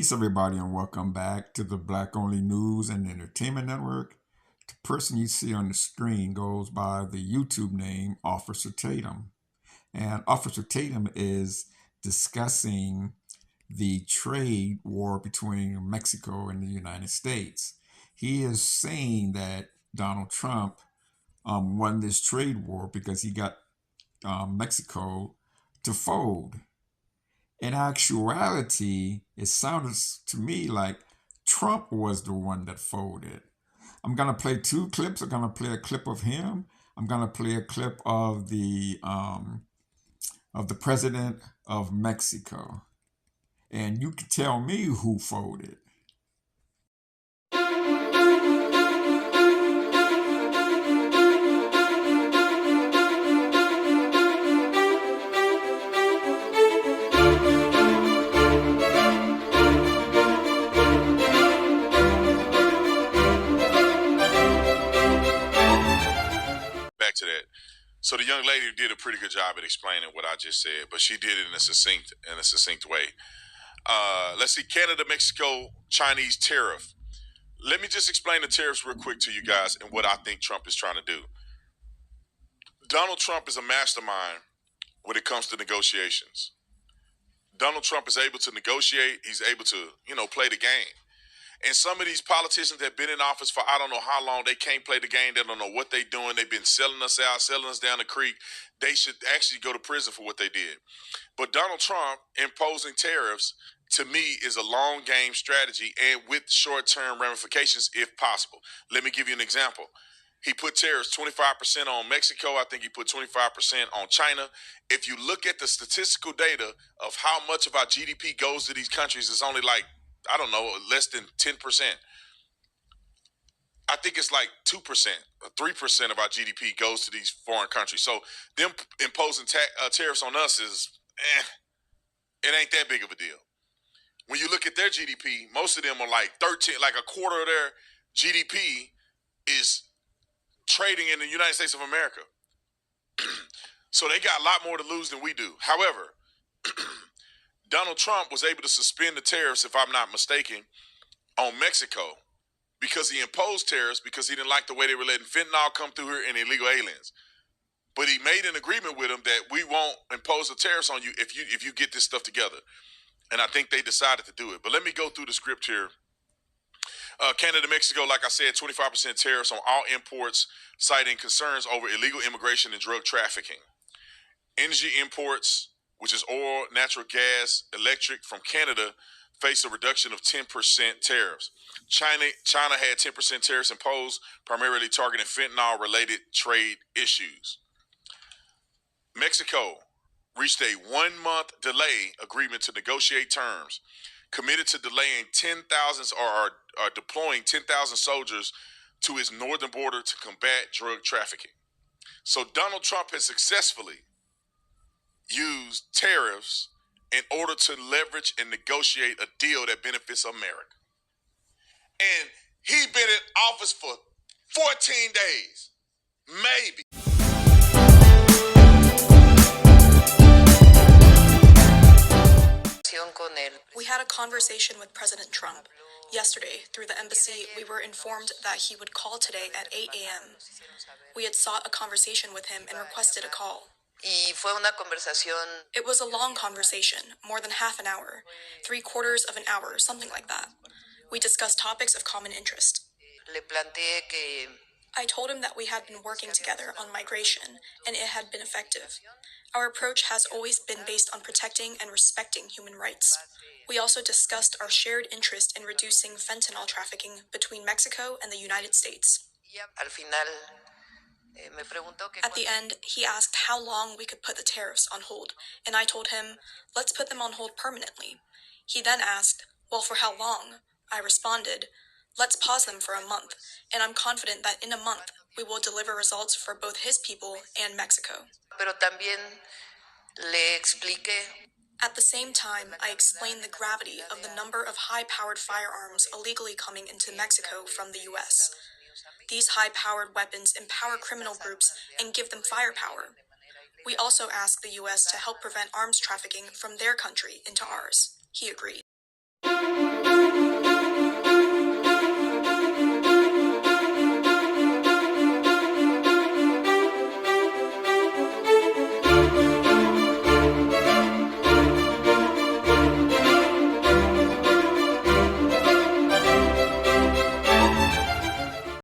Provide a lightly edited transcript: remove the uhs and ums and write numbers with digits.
Peace, everybody, and welcome back to the Black Only News and Entertainment Network. The person you see on the screen goes by the YouTube name Officer Tatum. And Officer Tatum is discussing the trade war between Mexico and the United States. He is saying that Donald Trump won this trade war because he got Mexico to fold. In actuality, it sounded to me like Trump was the one that folded. I'm going to play two clips. I'm going to play a clip of him. I'm going to play a clip of the president of Mexico. And you can tell me who folded. Back to that. So the young lady did a pretty good job at explaining what I just said, but she did it in a succinct way. Let's see, Canada, Mexico, Chinese tariff. Let me just explain the tariffs real quick to you guys and what I think Trump is trying to do. Donald Trump is a mastermind when it comes to negotiations. Donald Trump is able to negotiate. He's able to, play the game. And some of these politicians that have been in office for I don't know how long, they can't play the game. They don't know what they're doing. They've been selling us out, selling us down the creek. They should actually go to prison for what they did. But Donald Trump imposing tariffs, to me, is a long game strategy and with short-term ramifications if possible. Let me give you an example. He put tariffs 25% on Mexico. I think he put 25% on China. If you look at the statistical data of how much of our GDP goes to these countries, it's only like, I don't know, less than 10%. I think it's like 2% or 3% of our GDP goes to these foreign countries. So them imposing tariffs on us is, it ain't that big of a deal. When you look at their GDP, most of them are like 13, like a quarter of their GDP is trading in the United States of America. So they got a lot more to lose than we do. However, Donald Trump was able to suspend the tariffs, if I'm not mistaken, on Mexico because he imposed tariffs because he didn't like the way they were letting fentanyl come through here and illegal aliens. But he made an agreement with them that we won't impose the tariffs on you if you get this stuff together. And I think they decided to do it. But let me go through the script here. Canada, Mexico, like I said, 25% tariffs on all imports, citing concerns over illegal immigration and drug trafficking. Energy imports, which is oil, natural gas, electric from Canada, face a reduction of 10% tariffs. China had 10% tariffs imposed, primarily targeting fentanyl-related trade issues. Mexico reached a 1-month delay agreement to negotiate terms, committed to delaying 10,000 or deploying 10,000 soldiers to its northern border to combat drug trafficking. So Donald Trump has successfully used tariffs in order to leverage and negotiate a deal that benefits America. And he's been in office for 14 days, maybe. We had a conversation with President Trump. Yesterday, through the embassy, we were informed that he would call today at 8 a.m. We had sought a conversation with him and requested a call. It was a long conversation, more than half an hour, 3/4 of an hour, something like that. We discussed topics of common interest. I told him that we had been working together on migration, and it had been effective. Our approach has always been based on protecting and respecting human rights. We also discussed our shared interest in reducing fentanyl trafficking between Mexico and the United States. At the end, he asked how long we could put the tariffs on hold, and I told him, let's put them on hold permanently. He then asked, well, for how long? I responded, let's pause them for a month, and I'm confident that in a month, we will deliver results for both his people and Mexico. At the same time, I explained the gravity of the number of high-powered firearms illegally coming into Mexico from the U.S. These high-powered weapons empower criminal groups and give them firepower. We also asked the U.S. to help prevent arms trafficking from their country into ours. He agreed.